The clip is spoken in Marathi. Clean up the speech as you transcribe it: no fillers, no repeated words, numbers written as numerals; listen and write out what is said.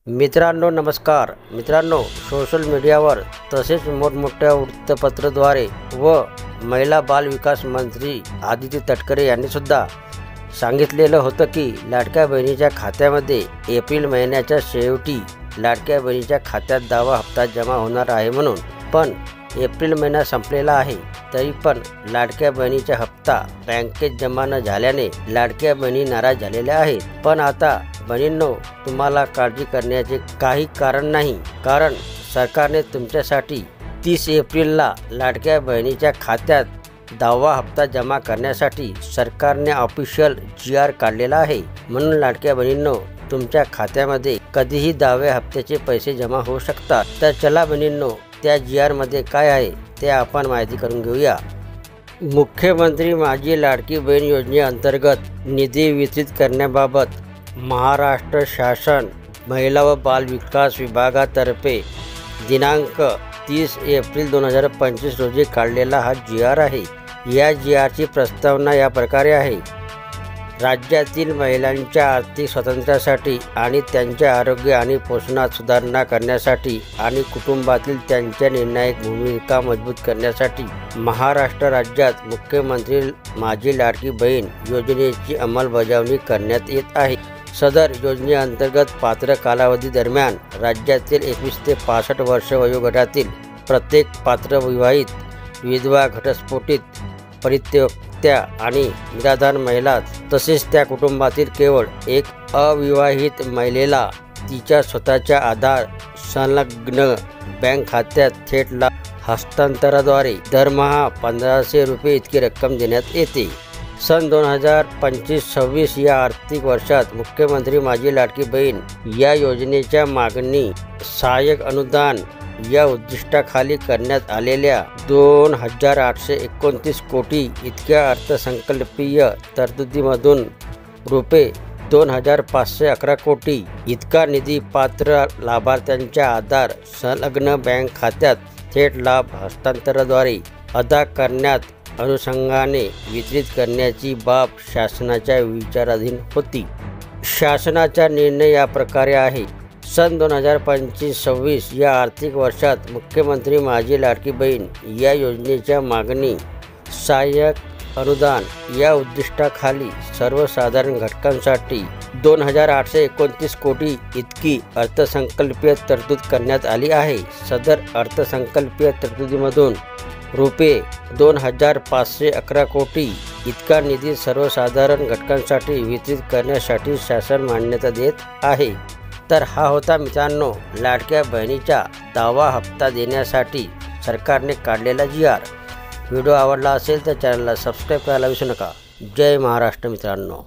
मित्रांनो नमस्कार मित्रांनो, सोशल मीडियावर तसेच मोठमोठ्या वृत्तपत्राद्वारे व महिला बाल विकास मंत्री आदिती तटकरे यांनी सुद्धा सांगितलेलं होतं की लाडक्या बहिणीच्या खात्यामध्ये एप्रिल महिन्याच्या शेवटी लाडक्या बहिणीच्या खात्यात दावा हप्ता जमा होणार आहे म्हणून। पण एप्रिल महिना संपलेला आहे तरी पण लाडक्या बहिणीचा हप्ता बँकेत जमा न झाल्याने लाडक्या बहिणी नाराज झालेल्या आहेत। पण आता बहिणींनो, तुम्हाला काळजी करण्याचे काही कारण नाही, कारण सरकारने तुमच्यासाठी 30 एप्रिलला लाडक्या बहिणीच्या खात्यात दावा हप्ता जमा करण्यासाठी सरकारने ऑफिशियल GR काढलेला आहे। म्हणून लाडक्या बहिणींनो, तुमच्या खात्यामध्ये कधीही दाव्या हप्त्याचे पैसे जमा होऊ शकतात। तर चला बहिणींनो, त्या GR मध्ये काय आहे ते आपण माहिती करून घेऊया। मुख्यमंत्री माझी लाडकी बहीण योजनेअंतर्गत निधी वितरित करण्याबाबत महाराष्ट्र शासन महिला व बाल विकास विभागातर्फे दिनांक 30 एप्रिल 2025 रोजी काढलेला हा GR आहे। या GR ची प्रस्तावना या प्रकारे आहे। राज्यातील महिलांच्या आर्थिक स्वातंत्र्यासाठी आणि त्यांच्या आरोग्य आणि पोषणात सुधारणा करण्यासाठी आणि कुटुंबातील त्यांच्या निर्णायक भूमिका मजबूत करण्यासाठी महाराष्ट्र राज्यात मुख्यमंत्री माझी लाडकी बहीण योजनेची अंमलबजावणी करण्यात येत आहे। सदर योजनेअंतर्गत पात्र कालावधी दरम्यान राज्यातील 21 ते 65 वर्ष वयोगटातील प्रत्येक पात्र विवाहित, विधवा, घटस्फोटित, परित्यक्त्या आणि निराधार महिला तसेच त्या कुटुंबातील केवळ एक अविवाहित महिलेला तिच्या स्वतःच्या आधार संलग्न बँक खात्यात थेट लाभ हस्तांतराद्वारे दरमहा 1500 रुपये इतकी रक्कम देण्यात येते। सन 2025-26 या आर्थिक वर्षात मुख्यमंत्री माझी लाडकी बहीण या योजनेच्या मागणी सहाय्यक अनुदान या उद्दिष्टाखाली करण्यात आलेल्या 2829 कोटी इतक्या अर्थसंकल्पीय तरतुदीमधून रुपये 2511 कोटी इतका निधी पात्र लाभार्थ्यांच्या आधार संलग्न बँक खात्यात थेट लाभ हस्तांतराद्वारे अदा करण्यात अनुषंगाने वितरित करण्याची बाब शासनाच्या विचाराधीन होती। शासनाचा निर्णय या प्रकारे आहे। सन 2025-26 या आर्थिक वर्षात मुख्यमंत्री माझी लाडकी बहीण या योजनेच्या मागणी सहाय्यक अनुदान या उद्दिष्टाखाली सर्वसाधारण घटकांसाठी 2829 कोटी इतकी अर्थसंकल्पीय तरतूद करण्यात आली आहे। सदर अर्थसंकल्पीय तरतुदीमधून रुपये 2511 कोटी इतका निधी सर्वसाधारण घटकांसाठी वितरित करण्यासाठी शासन मान्यता देत आहे। तर हा होता मित्रांनो लाडक्या बहिणीचा दावा हप्ता देण्यासाठी सरकारने काढलेला GR। व्हिडिओ आवडला असेल तर चॅनलला सबस्क्राईब करायला विसरू नका। जय महाराष्ट्र मित्रांनो।